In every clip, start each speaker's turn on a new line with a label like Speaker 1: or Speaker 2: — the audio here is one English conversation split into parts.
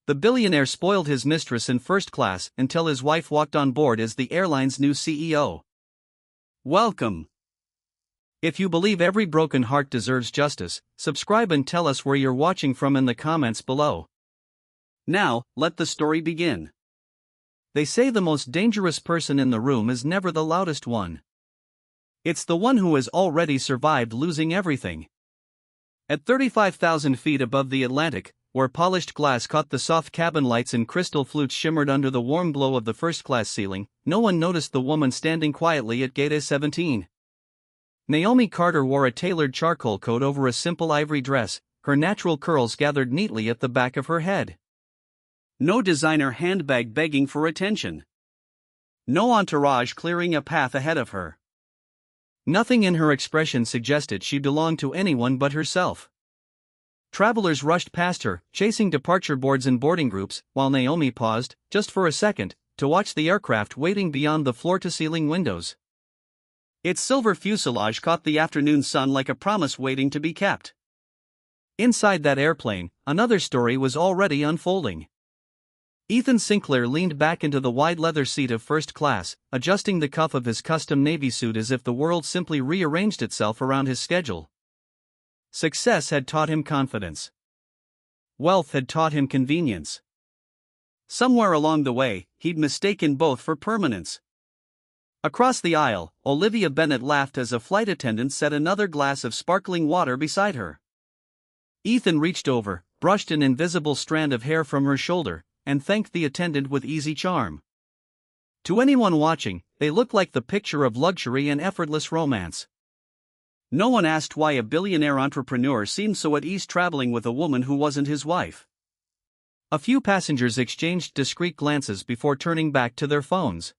Speaker 1: The billionaire spoiled his mistress in first class until his wife walked on board as the airline's new CEO. Welcome. If you believe every broken heart deserves justice, subscribe and tell us where you're watching from in the comments below. Now, let the story begin. They say the most dangerous person in the room is never the loudest one. It's the one who has already survived losing everything. At 35,000 feet above the Atlantic, where polished glass caught the soft cabin lights and crystal flutes shimmered under the warm glow of the first-class ceiling, no one noticed the woman standing quietly at gate A17. Naomi Carter wore a tailored charcoal coat over a simple ivory dress, her natural curls gathered neatly at the back of her head. No designer handbag begging for attention. No entourage clearing a path ahead of her. Nothing in her expression suggested she belonged to anyone but herself. Travelers rushed past her, chasing departure boards and boarding groups, while Naomi paused, just for a second, to watch the aircraft waiting beyond the floor-to-ceiling windows. Its silver fuselage caught the afternoon sun like a promise waiting to be kept. Inside that airplane, another story was already unfolding. Ethan Sinclair leaned back into the wide leather seat of first class, adjusting the cuff of his custom navy suit as if the world simply rearranged itself around his schedule. Success had taught him confidence. Wealth had taught him convenience. Somewhere along the way, he'd mistaken both for permanence. Across the aisle, Olivia Bennett laughed as a flight attendant set another glass of sparkling water beside her. Ethan reached over, brushed an invisible strand of hair from her shoulder, and thanked the attendant with easy charm. To anyone watching, they looked like the picture of luxury and effortless romance. No one asked why a billionaire entrepreneur seemed so at ease traveling with a woman who wasn't his wife. A few passengers exchanged discreet glances before turning back to their phones.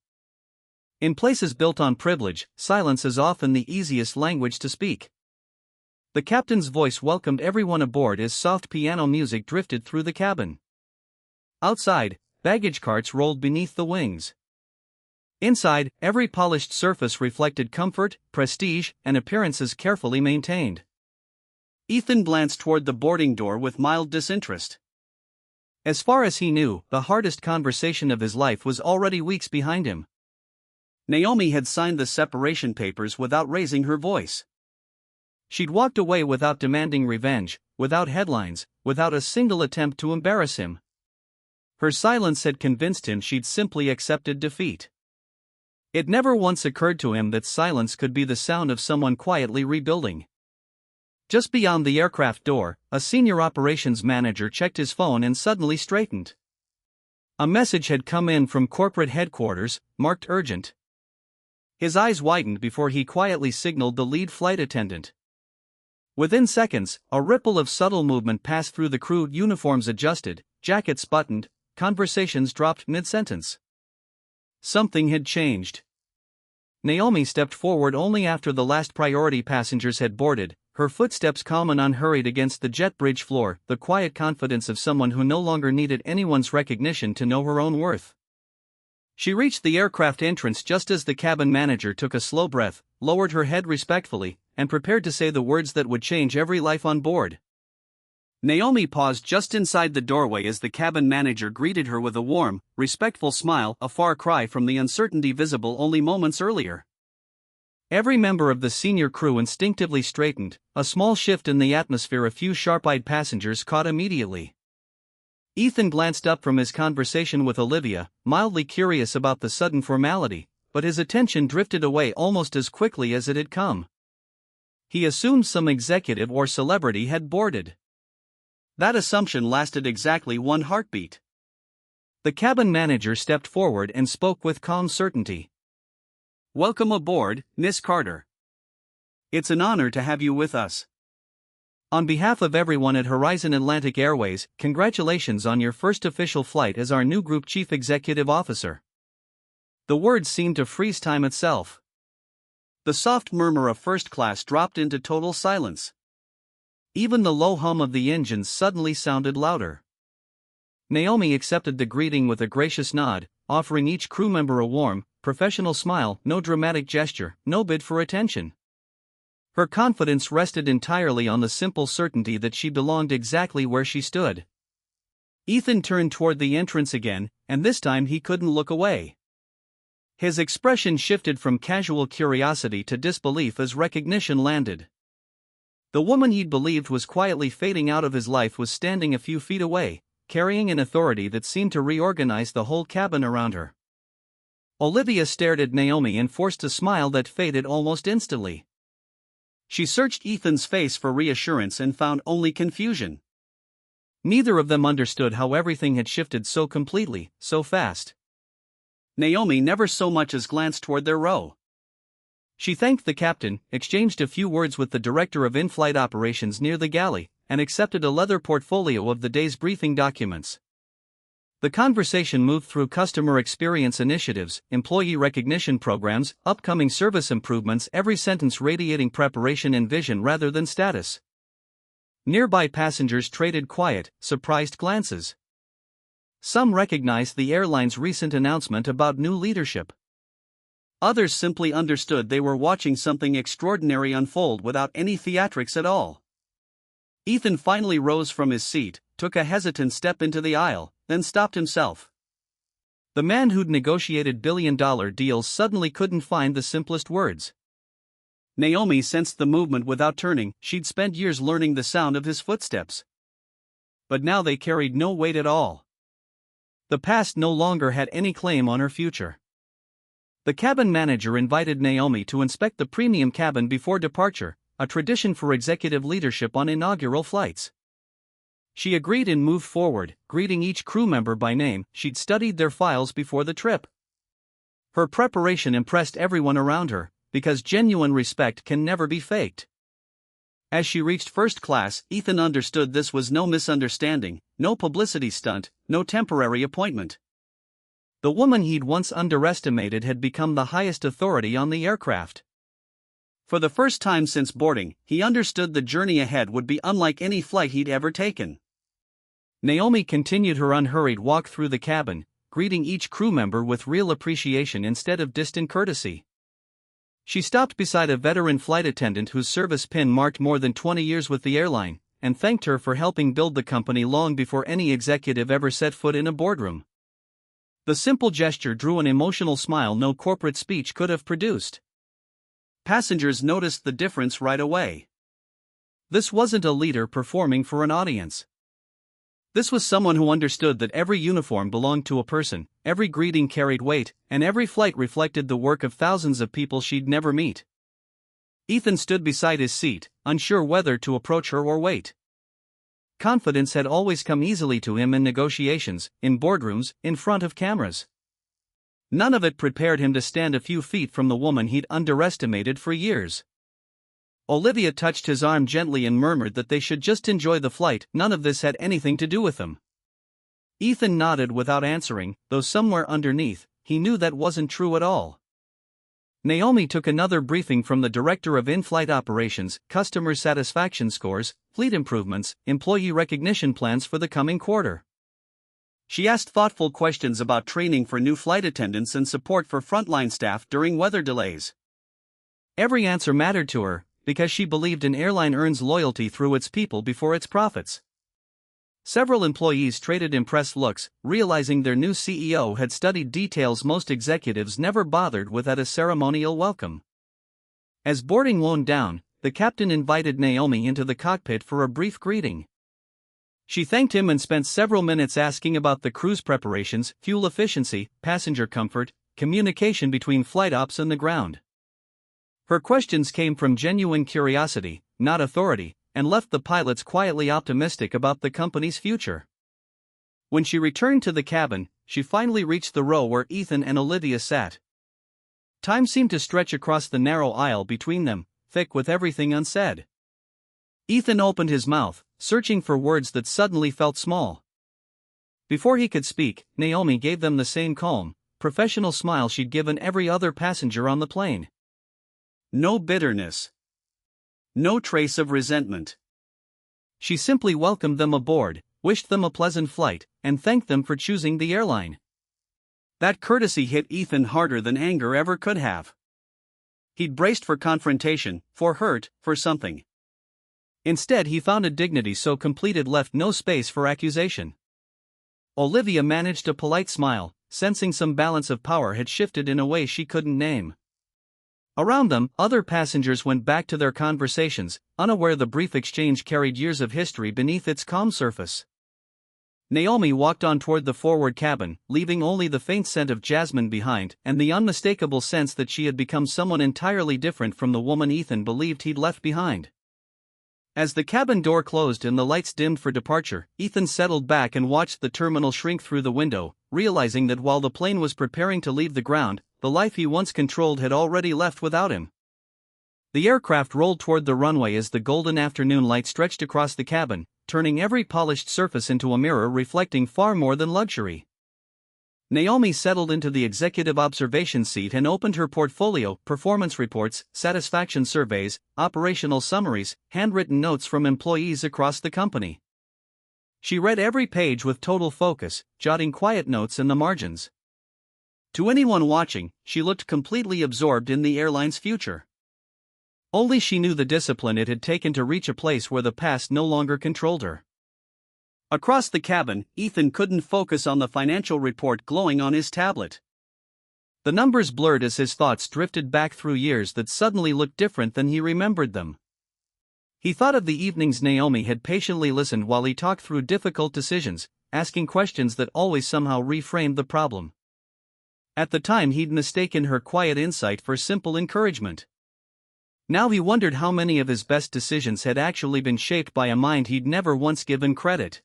Speaker 1: In places built on privilege, silence is often the easiest language to speak. The captain's voice welcomed everyone aboard as soft piano music drifted through the cabin. Outside, baggage carts rolled beneath the wings. Inside, every polished surface reflected comfort, prestige, and appearances carefully maintained. Ethan glanced toward the boarding door with mild disinterest. As far as he knew, the hardest conversation of his life was already weeks behind him. Naomi had signed the separation papers without raising her voice. She'd walked away without demanding revenge, without headlines, without a single attempt to embarrass him. Her silence had convinced him she'd simply accepted defeat. It never once occurred to him that silence could be the sound of someone quietly rebuilding. Just beyond the aircraft door, a senior operations manager checked his phone and suddenly straightened. A message had come in from corporate headquarters, marked urgent. His eyes widened before he quietly signaled the lead flight attendant. Within seconds, a ripple of subtle movement passed through the crew, uniforms adjusted, jackets buttoned, conversations dropped mid-sentence. Something had changed. Naomi stepped forward only after the last priority passengers had boarded, her footsteps calm and unhurried against the jet bridge floor, the quiet confidence of someone who no longer needed anyone's recognition to know her own worth. She reached the aircraft entrance just as the cabin manager took a slow breath, lowered her head respectfully, and prepared to say the words that would change every life on board. Naomi paused just inside the doorway as the cabin manager greeted her with a warm, respectful smile, a far cry from the uncertainty visible only moments earlier. Every member of the senior crew instinctively straightened, a small shift in the atmosphere a few sharp-eyed passengers caught immediately. Ethan glanced up from his conversation with Olivia, mildly curious about the sudden formality, but his attention drifted away almost as quickly as it had come. He assumed some executive or celebrity had boarded. That assumption lasted exactly one heartbeat. The cabin manager stepped forward and spoke with calm certainty. "Welcome aboard, Miss Carter. It's an honor to have you with us. On behalf of everyone at Horizon Atlantic Airways, congratulations on your first official flight as our new Group Chief Executive Officer." The words seemed to freeze time itself. The soft murmur of first class dropped into total silence. Even the low hum of the engines suddenly sounded louder. Naomi accepted the greeting with a gracious nod, offering each crew member a warm, professional smile, no dramatic gesture, no bid for attention. Her confidence rested entirely on the simple certainty that she belonged exactly where she stood. Ethan turned toward the entrance again, and this time he couldn't look away. His expression shifted from casual curiosity to disbelief as recognition landed. The woman he'd believed was quietly fading out of his life was standing a few feet away, carrying an authority that seemed to reorganize the whole cabin around her. Olivia stared at Naomi and forced a smile that faded almost instantly. She searched Ethan's face for reassurance and found only confusion. Neither of them understood how everything had shifted so completely, so fast. Naomi never so much as glanced toward their row. She thanked the captain, exchanged a few words with the director of in-flight operations near the galley, and accepted a leather portfolio of the day's briefing documents. The conversation moved through customer experience initiatives, employee recognition programs, upcoming service improvements, every sentence radiating preparation and vision rather than status. Nearby passengers traded quiet, surprised glances. Some recognized the airline's recent announcement about new leadership. Others simply understood they were watching something extraordinary unfold without any theatrics at all. Ethan finally rose from his seat, took a hesitant step into the aisle, then stopped himself. The man who'd negotiated billion-dollar deals suddenly couldn't find the simplest words. Naomi sensed the movement without turning. She'd spent years learning the sound of his footsteps. But now they carried no weight at all. The past no longer had any claim on her future. The cabin manager invited Naomi to inspect the premium cabin before departure, a tradition for executive leadership on inaugural flights. She agreed and moved forward, greeting each crew member by name. She'd studied their files before the trip. Her preparation impressed everyone around her, because genuine respect can never be faked. As she reached first class, Ethan understood this was no misunderstanding, no publicity stunt, no temporary appointment. The woman he'd once underestimated had become the highest authority on the aircraft. For the first time since boarding, he understood the journey ahead would be unlike any flight he'd ever taken. Naomi continued her unhurried walk through the cabin, greeting each crew member with real appreciation instead of distant courtesy. She stopped beside a veteran flight attendant whose service pin marked more than 20 years with the airline, and thanked her for helping build the company long before any executive ever set foot in a boardroom. The simple gesture drew an emotional smile no corporate speech could have produced. Passengers noticed the difference right away. This wasn't a leader performing for an audience. This was someone who understood that every uniform belonged to a person, every greeting carried weight, and every flight reflected the work of thousands of people she'd never meet. Ethan stood beside his seat, unsure whether to approach her or wait. Confidence had always come easily to him in negotiations, in boardrooms, in front of cameras. None of it prepared him to stand a few feet from the woman he'd underestimated for years. Olivia touched his arm gently and murmured that they should just enjoy the flight. None of this had anything to do with them. Ethan nodded without answering, though somewhere underneath, he knew that wasn't true at all. Naomi took another briefing from the director of in-flight operations, customer satisfaction scores, fleet improvements, employee recognition plans for the coming quarter. She asked thoughtful questions about training for new flight attendants and support for frontline staff during weather delays. Every answer mattered to her, because she believed an airline earns loyalty through its people before its profits. Several employees traded impressed looks, realizing their new CEO had studied details most executives never bothered with at a ceremonial welcome. As boarding wound down, the captain invited Naomi into the cockpit for a brief greeting. She thanked him and spent several minutes asking about the cruise preparations, fuel efficiency, passenger comfort, communication between flight ops and the ground. Her questions came from genuine curiosity, not authority, and left the pilots quietly optimistic about the company's future. When she returned to the cabin, she finally reached the row where Ethan and Olivia sat. Time seemed to stretch across the narrow aisle between them, thick with everything unsaid. Ethan opened his mouth, searching for words that suddenly felt small. Before he could speak, Naomi gave them the same calm, professional smile she'd given every other passenger on the plane. No bitterness. No trace of resentment. She simply welcomed them aboard, wished them a pleasant flight, and thanked them for choosing the airline. That courtesy hit Ethan harder than anger ever could have. He'd braced for confrontation, for hurt, for something. Instead, he found a dignity so complete it left no space for accusation. Olivia managed a polite smile, sensing some balance of power had shifted in a way she couldn't name. Around them, other passengers went back to their conversations, unaware the brief exchange carried years of history beneath its calm surface. Naomi walked on toward the forward cabin, leaving only the faint scent of jasmine behind and the unmistakable sense that she had become someone entirely different from the woman Ethan believed he'd left behind. As the cabin door closed and the lights dimmed for departure, Ethan settled back and watched the terminal shrink through the window, realizing that while the plane was preparing to leave the ground, the life he once controlled had already left without him. The aircraft rolled toward the runway as the golden afternoon light stretched across the cabin, turning every polished surface into a mirror reflecting far more than luxury. Naomi settled into the executive observation seat and opened her portfolio, performance reports, satisfaction surveys, operational summaries, handwritten notes from employees across the company. She read every page with total focus, jotting quiet notes in the margins. To anyone watching, she looked completely absorbed in the airline's future. Only she knew the discipline it had taken to reach a place where the past no longer controlled her. Across the cabin, Ethan couldn't focus on the financial report glowing on his tablet. The numbers blurred as his thoughts drifted back through years that suddenly looked different than he remembered them. He thought of the evenings Naomi had patiently listened while he talked through difficult decisions, asking questions that always somehow reframed the problem. At the time he'd mistaken her quiet insight for simple encouragement. Now he wondered how many of his best decisions had actually been shaped by a mind he'd never once given credit.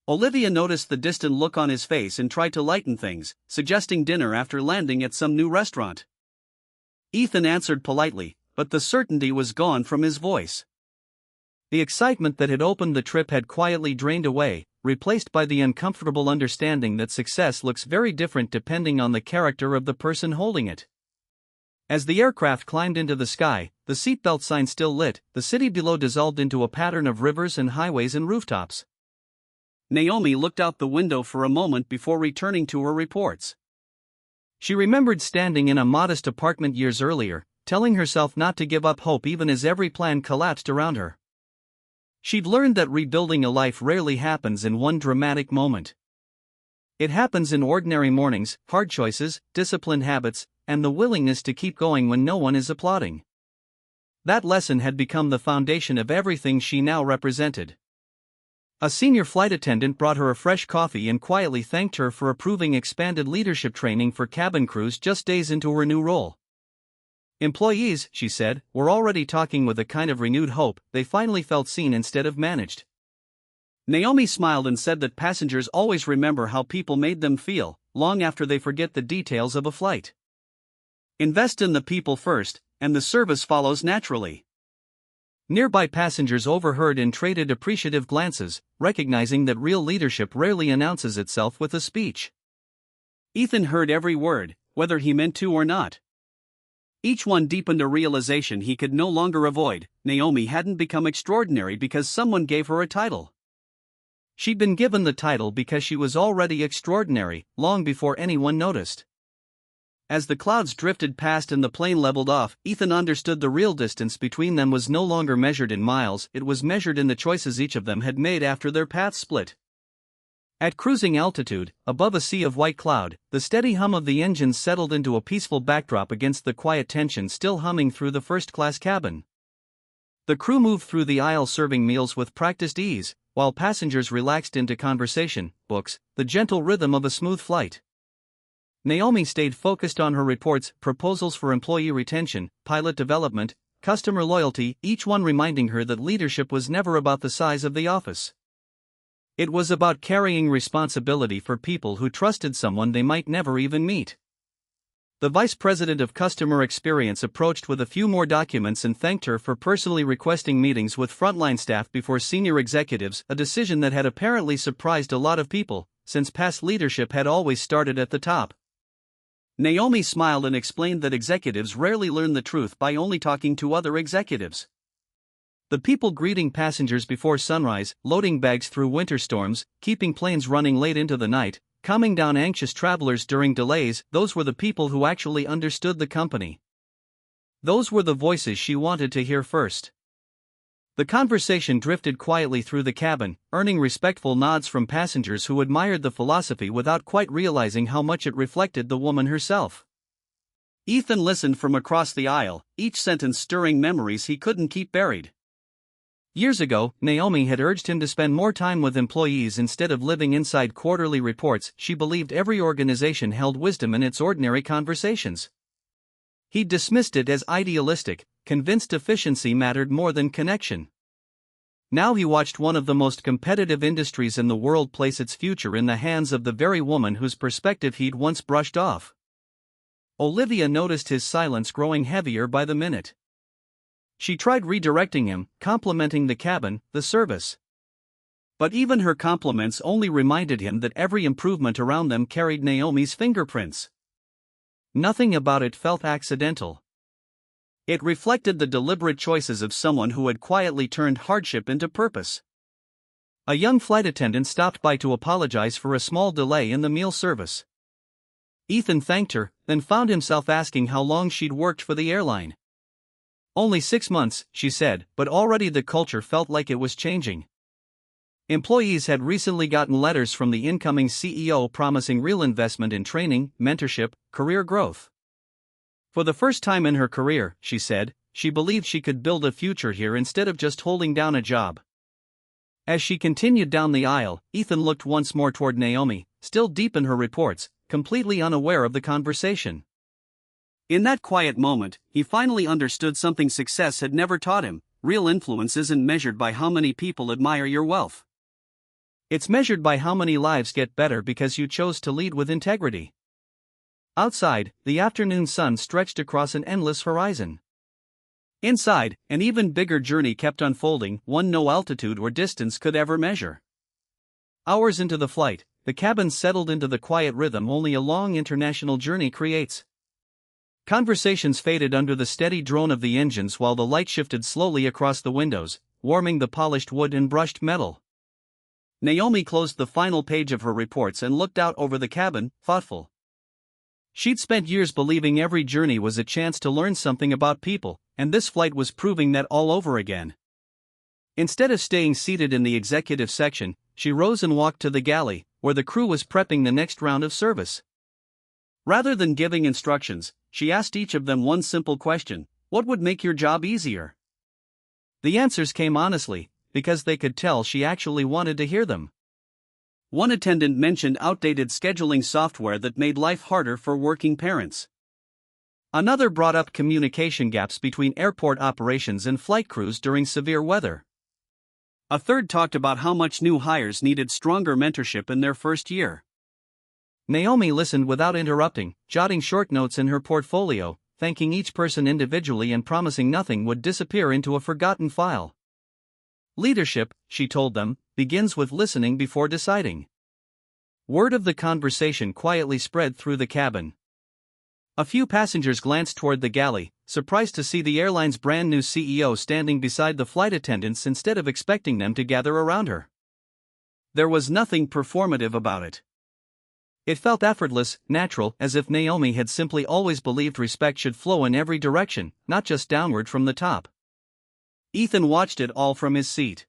Speaker 1: Olivia noticed the distant look on his face and tried to lighten things, suggesting dinner after landing at some new restaurant. Ethan answered politely, but the certainty was gone from his voice. The excitement that had opened the trip had quietly drained away, replaced by the uncomfortable understanding that success looks very different depending on the character of the person holding it. As the aircraft climbed into the sky, the seatbelt sign still lit, the city below dissolved into a pattern of rivers and highways and rooftops. Naomi looked out the window for a moment before returning to her reports. She remembered standing in a modest apartment years earlier, telling herself not to give up hope even as every plan collapsed around her. She'd learned that rebuilding a life rarely happens in one dramatic moment. It happens in ordinary mornings, hard choices, disciplined habits, and the willingness to keep going when no one is applauding. That lesson had become the foundation of everything she now represented. A senior flight attendant brought her a fresh coffee and quietly thanked her for approving expanded leadership training for cabin crews just days into her new role. Employees, she said, were already talking with a kind of renewed hope. They finally felt seen instead of managed. Naomi smiled and said that passengers always remember how people made them feel, long after they forget the details of a flight. Invest in the people first, and the service follows naturally. Nearby passengers overheard and traded appreciative glances, recognizing that real leadership rarely announces itself with a speech. Ethan heard every word, whether he meant to or not. Each one deepened a realization he could no longer avoid: Naomi hadn't become extraordinary because someone gave her a title. She'd been given the title because she was already extraordinary, long before anyone noticed. As the clouds drifted past and the plane leveled off, Ethan understood the real distance between them was no longer measured in miles, it was measured in the choices each of them had made after their paths split. At cruising altitude, above a sea of white cloud, the steady hum of the engines settled into a peaceful backdrop against the quiet tension still humming through the first-class cabin. The crew moved through the aisle serving meals with practiced ease, while passengers relaxed into conversation, books, the gentle rhythm of a smooth flight. Naomi stayed focused on her reports, proposals for employee retention, pilot development, customer loyalty, each one reminding her that leadership was never about the size of the office. It was about carrying responsibility for people who trusted someone they might never even meet. The vice president of customer experience approached with a few more documents and thanked her for personally requesting meetings with frontline staff before senior executives, a decision that had apparently surprised a lot of people, since past leadership had always started at the top. Naomi smiled and explained that executives rarely learn the truth by only talking to other executives. The people greeting passengers before sunrise, loading bags through winter storms, keeping planes running late into the night, calming down anxious travelers during delays, those were the people who actually understood the company. Those were the voices she wanted to hear first. The conversation drifted quietly through the cabin, earning respectful nods from passengers who admired the philosophy without quite realizing how much it reflected the woman herself. Ethan listened from across the aisle, each sentence stirring memories he couldn't keep buried. Years ago, Naomi had urged him to spend more time with employees instead of living inside quarterly reports. She believed every organization held wisdom in its ordinary conversations. He dismissed it as idealistic, convinced efficiency mattered more than connection. Now he watched one of the most competitive industries in the world place its future in the hands of the very woman whose perspective he'd once brushed off. Olivia noticed his silence growing heavier by the minute. She tried redirecting him, complimenting the cabin, the service. But even her compliments only reminded him that every improvement around them carried Naomi's fingerprints. Nothing about it felt accidental. It reflected the deliberate choices of someone who had quietly turned hardship into purpose. A young flight attendant stopped by to apologize for a small delay in the meal service. Ethan thanked her, then found himself asking how long she'd worked for the airline. Only 6 months, she said, but already the culture felt like it was changing. Employees had recently gotten letters from the incoming CEO promising real investment in training, mentorship, career growth. For the first time in her career, she said, she believed she could build a future here instead of just holding down a job. As she continued down the aisle, Ethan looked once more toward Naomi, still deep in her reports, completely unaware of the conversation. In that quiet moment, he finally understood something success had never taught him: real influence isn't measured by how many people admire your wealth. It's measured by how many lives get better because you chose to lead with integrity. Outside, the afternoon sun stretched across an endless horizon. Inside, an even bigger journey kept unfolding, one no altitude or distance could ever measure. Hours into the flight, the cabin settled into the quiet rhythm only a long international journey creates. Conversations faded under the steady drone of the engines while the light shifted slowly across the windows, warming the polished wood and brushed metal. Naomi closed the final page of her reports and looked out over the cabin, thoughtful. She'd spent years believing every journey was a chance to learn something about people, and this flight was proving that all over again. Instead of staying seated in the executive section, she rose and walked to the galley, where the crew was prepping the next round of service. Rather than giving instructions, she asked each of them one simple question: what would make your job easier? The answers came honestly, because they could tell she actually wanted to hear them. One attendant mentioned outdated scheduling software that made life harder for working parents. Another brought up communication gaps between airport operations and flight crews during severe weather. A third talked about how much new hires needed stronger mentorship in their first year. Naomi listened without interrupting, jotting short notes in her portfolio, thanking each person individually and promising nothing would disappear into a forgotten file. Leadership, she told them, begins with listening before deciding. Word of the conversation quietly spread through the cabin. A few passengers glanced toward the galley, surprised to see the airline's brand new CEO standing beside the flight attendants instead of expecting them to gather around her. There was nothing performative about it. It felt effortless, natural, as if Naomi had simply always believed respect should flow in every direction, not just downward from the top. Ethan watched it all from his seat.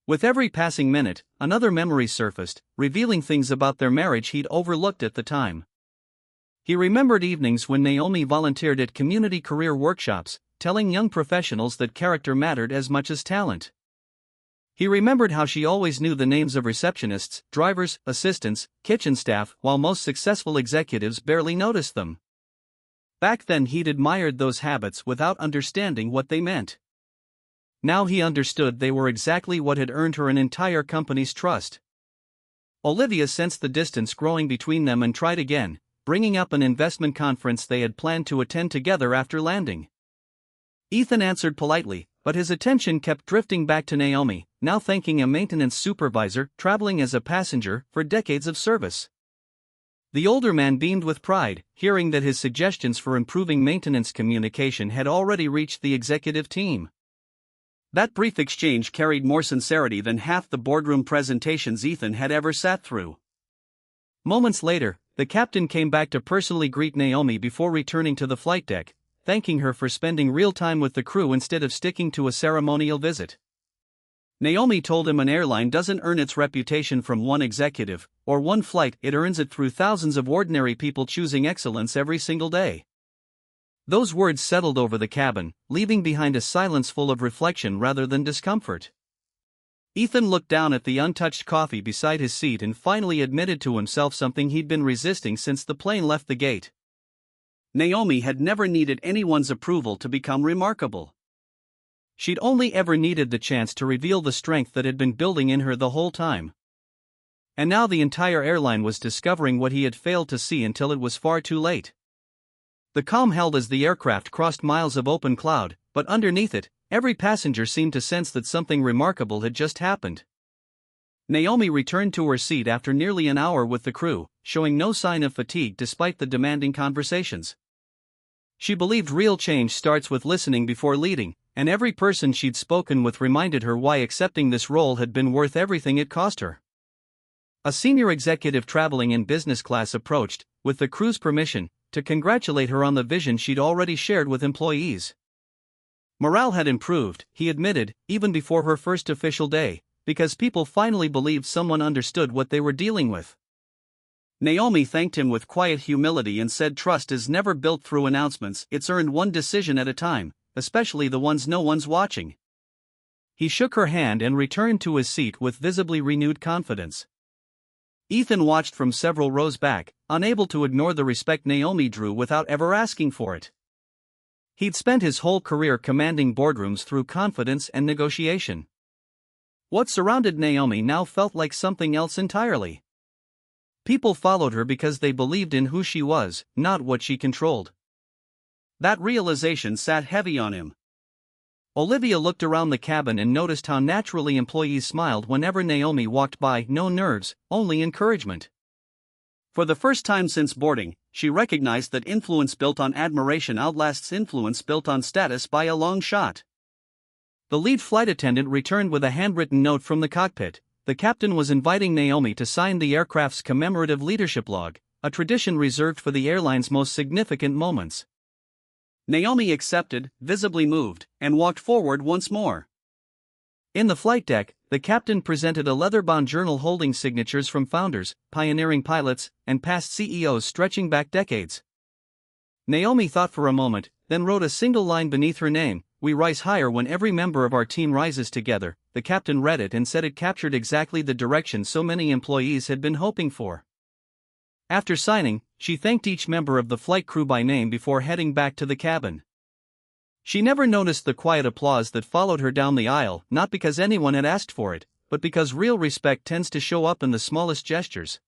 Speaker 1: With every passing minute, another memory surfaced, revealing things about their marriage he'd overlooked at the time. He remembered evenings when Naomi volunteered at community career workshops, telling young professionals that character mattered as much as talent. He remembered how she always knew the names of receptionists, drivers, assistants, kitchen staff, while most successful executives barely noticed them. Back then he'd admired those habits without understanding what they meant. Now he understood they were exactly what had earned her an entire company's trust. Olivia sensed the distance growing between them and tried again, bringing up an investment conference they had planned to attend together after landing. Ethan answered politely, but his attention kept drifting back to Naomi, now thanking a maintenance supervisor, traveling as a passenger, for decades of service. The older man beamed with pride, hearing that his suggestions for improving maintenance communication had already reached the executive team. That brief exchange carried more sincerity than half the boardroom presentations Ethan had ever sat through. Moments later, the captain came back to personally greet Naomi before returning to the flight deck, thanking her for spending real time with the crew instead of sticking to a ceremonial visit. Naomi told him an airline doesn't earn its reputation from one executive or one flight, it earns it through thousands of ordinary people choosing excellence every single day. Those words settled over the cabin, leaving behind a silence full of reflection rather than discomfort. Ethan looked down at the untouched coffee beside his seat and finally admitted to himself something he'd been resisting since the plane left the gate. Naomi had never needed anyone's approval to become remarkable. She'd only ever needed the chance to reveal the strength that had been building in her the whole time. And now the entire airline was discovering what he had failed to see until it was far too late. The calm held as the aircraft crossed miles of open cloud, but underneath it, every passenger seemed to sense that something remarkable had just happened. Naomi returned to her seat after nearly an hour with the crew, showing no sign of fatigue despite the demanding conversations. She believed real change starts with listening before leading, and every person she'd spoken with reminded her why accepting this role had been worth everything it cost her. A senior executive traveling in business class approached, with the crew's permission, to congratulate her on the vision she'd already shared with employees. Morale had improved, he admitted, even before her first official day, because people finally believed someone understood what they were dealing with. Naomi thanked him with quiet humility and said trust is never built through announcements, it's earned one decision at a time, especially the ones no one's watching. He shook her hand and returned to his seat with visibly renewed confidence. Ethan watched from several rows back, unable to ignore the respect Naomi drew without ever asking for it. He'd spent his whole career commanding boardrooms through confidence and negotiation. What surrounded Naomi now felt like something else entirely. People followed her because they believed in who she was, not what she controlled. That realization sat heavy on him. Olivia looked around the cabin and noticed how naturally employees smiled whenever Naomi walked by, no nerves, only encouragement. For the first time since boarding, she recognized that influence built on admiration outlasts influence built on status by a long shot. The lead flight attendant returned with a handwritten note from the cockpit. The captain was inviting Naomi to sign the aircraft's commemorative leadership log, a tradition reserved for the airline's most significant moments. Naomi accepted, visibly moved, and walked forward once more. In the flight deck, the captain presented a leather-bound journal holding signatures from founders, pioneering pilots, and past CEOs stretching back decades. Naomi thought for a moment, then wrote a single line beneath her name, "We rise higher when every member of our team rises together." The captain read it and said it captured exactly the direction so many employees had been hoping for. After signing, she thanked each member of the flight crew by name before heading back to the cabin. She never noticed the quiet applause that followed her down the aisle, not because anyone had asked for it, but because real respect tends to show up in the smallest gestures.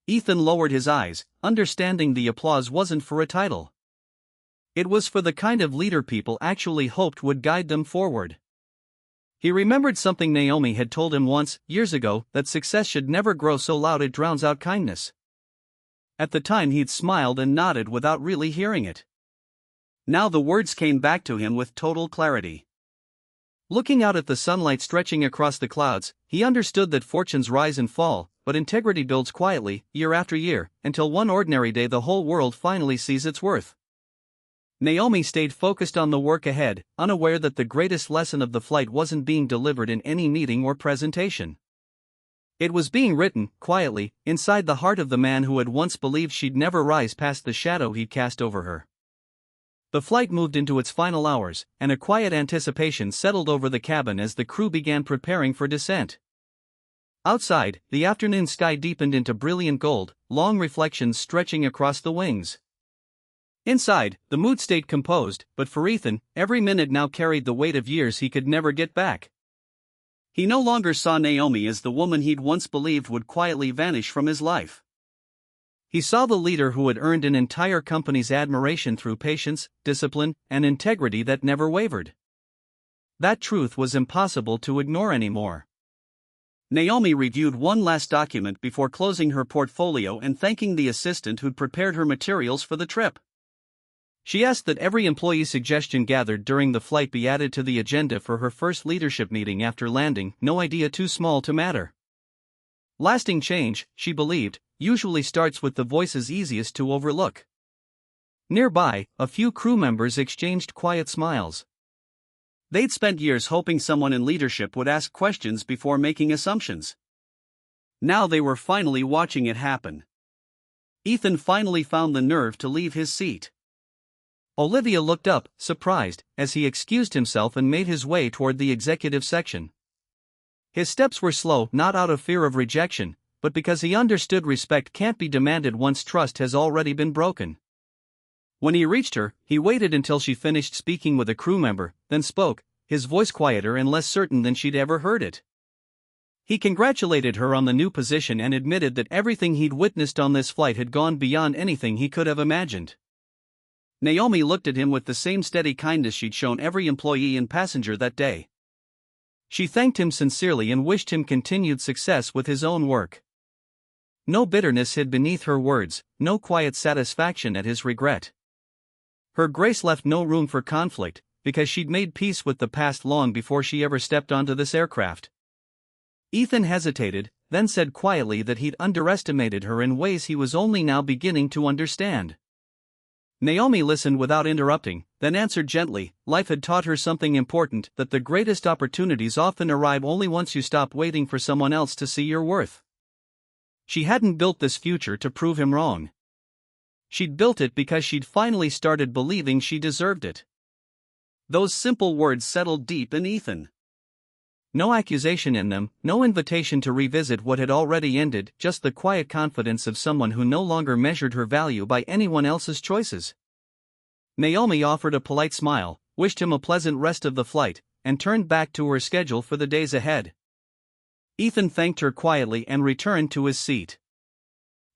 Speaker 1: Ethan lowered his eyes, understanding the applause wasn't for a title. It was for the kind of leader people actually hoped would guide them forward. He remembered something Naomi had told him once, years ago, that success should never grow so loud it drowns out kindness. At the time he'd smiled and nodded without really hearing it. Now the words came back to him with total clarity. Looking out at the sunlight stretching across the clouds, he understood that fortunes rise and fall, but integrity builds quietly, year after year, until one ordinary day the whole world finally sees its worth. Naomi stayed focused on the work ahead, unaware that the greatest lesson of the flight wasn't being delivered in any meeting or presentation. It was being written, quietly, inside the heart of the man who had once believed she'd never rise past the shadow he'd cast over her. The flight moved into its final hours, and a quiet anticipation settled over the cabin as the crew began preparing for descent. Outside, the afternoon sky deepened into brilliant gold, long reflections stretching across the wings. Inside, the mood stayed composed, but for Ethan, every minute now carried the weight of years he could never get back. He no longer saw Naomi as the woman he'd once believed would quietly vanish from his life. He saw the leader who had earned an entire company's admiration through patience, discipline, and integrity that never wavered. That truth was impossible to ignore anymore. Naomi reviewed one last document before closing her portfolio and thanking the assistant who'd prepared her materials for the trip. She asked that every employee suggestion gathered during the flight be added to the agenda for her first leadership meeting after landing, no idea too small to matter. Lasting change, she believed, usually starts with the voices easiest to overlook. Nearby, a few crew members exchanged quiet smiles. They'd spent years hoping someone in leadership would ask questions before making assumptions. Now they were finally watching it happen. Ethan finally found the nerve to leave his seat. Olivia looked up, surprised, as he excused himself and made his way toward the executive section. His steps were slow, not out of fear of rejection, but because he understood respect can't be demanded once trust has already been broken. When he reached her, he waited until she finished speaking with a crew member, then spoke, his voice quieter and less certain than she'd ever heard it. He congratulated her on the new position and admitted that everything he'd witnessed on this flight had gone beyond anything he could have imagined. Naomi looked at him with the same steady kindness she'd shown every employee and passenger that day. She thanked him sincerely and wished him continued success with his own work. No bitterness hid beneath her words, no quiet satisfaction at his regret. Her grace left no room for conflict, because she'd made peace with the past long before she ever stepped onto this aircraft. Ethan hesitated, then said quietly that he'd underestimated her in ways he was only now beginning to understand. Naomi listened without interrupting, then answered gently, life had taught her something important, that the greatest opportunities often arrive only once you stop waiting for someone else to see your worth. She hadn't built this future to prove him wrong. She'd built it because she'd finally started believing she deserved it. Those simple words settled deep in Ethan. No accusation in them, no invitation to revisit what had already ended, just the quiet confidence of someone who no longer measured her value by anyone else's choices. Naomi offered a polite smile, wished him a pleasant rest of the flight, and turned back to her schedule for the days ahead. Ethan thanked her quietly and returned to his seat.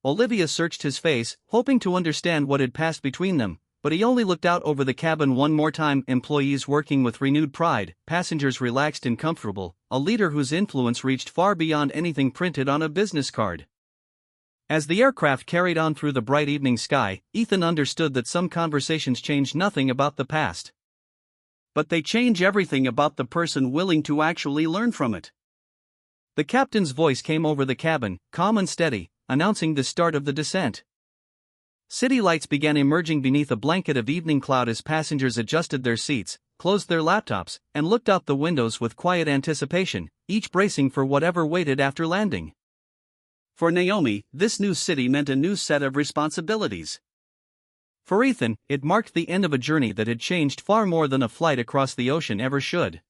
Speaker 1: Olivia searched his face, hoping to understand what had passed between them, but he only looked out over the cabin one more time. Employees working with renewed pride, passengers relaxed and comfortable, a leader whose influence reached far beyond anything printed on a business card. As the aircraft carried on through the bright evening sky, Ethan understood that some conversations change nothing about the past. But they change everything about the person willing to actually learn from it. The captain's voice came over the cabin, calm and steady, announcing the start of the descent. City lights began emerging beneath a blanket of evening cloud as passengers adjusted their seats, closed their laptops, and looked out the windows with quiet anticipation, each bracing for whatever waited after landing. For Naomi, this new city meant a new set of responsibilities. For Ethan, it marked the end of a journey that had changed far more than a flight across the ocean ever should.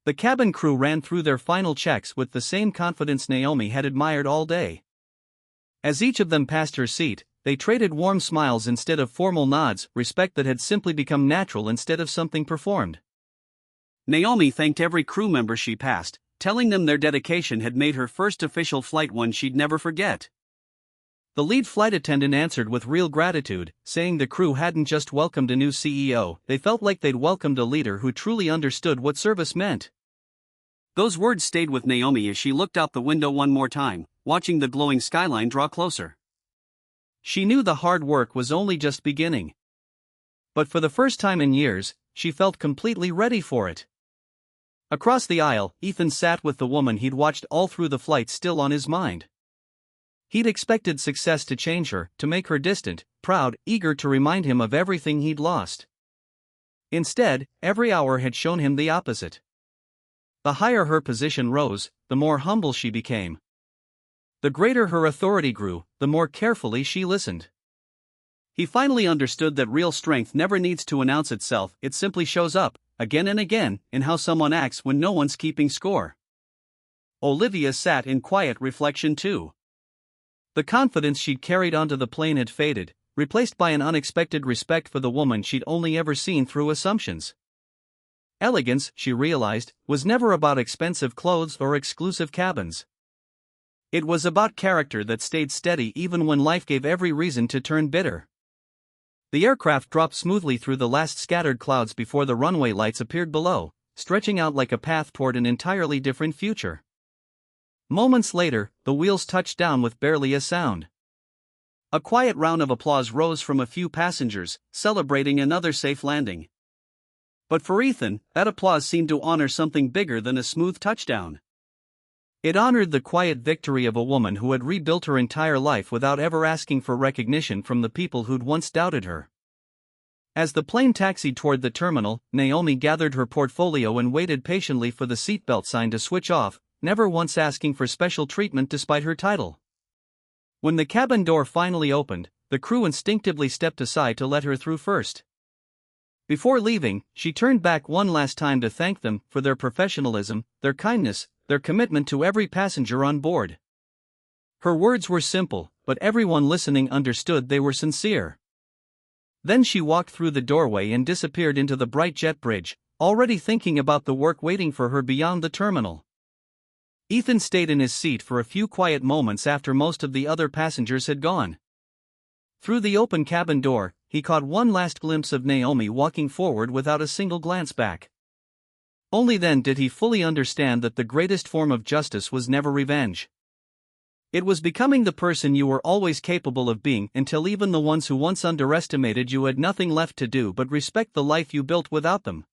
Speaker 1: The cabin crew ran through their final checks with the same confidence Naomi had admired all day. As each of them passed her seat, they traded warm smiles instead of formal nods, respect that had simply become natural instead of something performed. Naomi thanked every crew member she passed, telling them their dedication had made her first official flight one she'd never forget. The lead flight attendant answered with real gratitude, saying the crew hadn't just welcomed a new CEO, they felt like they'd welcomed a leader who truly understood what service meant. Those words stayed with Naomi as she looked out the window one more time, watching the glowing skyline draw closer. She knew the hard work was only just beginning. But for the first time in years, she felt completely ready for it. Across the aisle, Ethan sat with the woman he'd watched all through the flight still on his mind. He'd expected success to change her, to make her distant, proud, eager to remind him of everything he'd lost. Instead, every hour had shown him the opposite. The higher her position rose, the more humble she became. The greater her authority grew, the more carefully she listened. He finally understood that real strength never needs to announce itself, it simply shows up, again and again, in how someone acts when no one's keeping score. Olivia sat in quiet reflection too. The confidence she'd carried onto the plane had faded, replaced by an unexpected respect for the woman she'd only ever seen through assumptions. Elegance, she realized, was never about expensive clothes or exclusive cabins. It was about character that stayed steady even when life gave every reason to turn bitter. The aircraft dropped smoothly through the last scattered clouds before the runway lights appeared below, stretching out like a path toward an entirely different future. Moments later, the wheels touched down with barely a sound. A quiet round of applause rose from a few passengers, celebrating another safe landing. But for Ethan, that applause seemed to honor something bigger than a smooth touchdown. It honored the quiet victory of a woman who had rebuilt her entire life without ever asking for recognition from the people who'd once doubted her. As the plane taxied toward the terminal, Naomi gathered her portfolio and waited patiently for the seatbelt sign to switch off, never once asking for special treatment despite her title. When the cabin door finally opened, the crew instinctively stepped aside to let her through first. Before leaving, she turned back one last time to thank them for their professionalism, their kindness, their commitment to every passenger on board. Her words were simple, but everyone listening understood they were sincere. Then she walked through the doorway and disappeared into the bright jet bridge, already thinking about the work waiting for her beyond the terminal. Ethan stayed in his seat for a few quiet moments after most of the other passengers had gone. Through the open cabin door, he caught one last glimpse of Naomi walking forward without a single glance back. Only then did he fully understand that the greatest form of justice was never revenge. It was becoming the person you were always capable of being until even the ones who once underestimated you had nothing left to do but respect the life you built without them.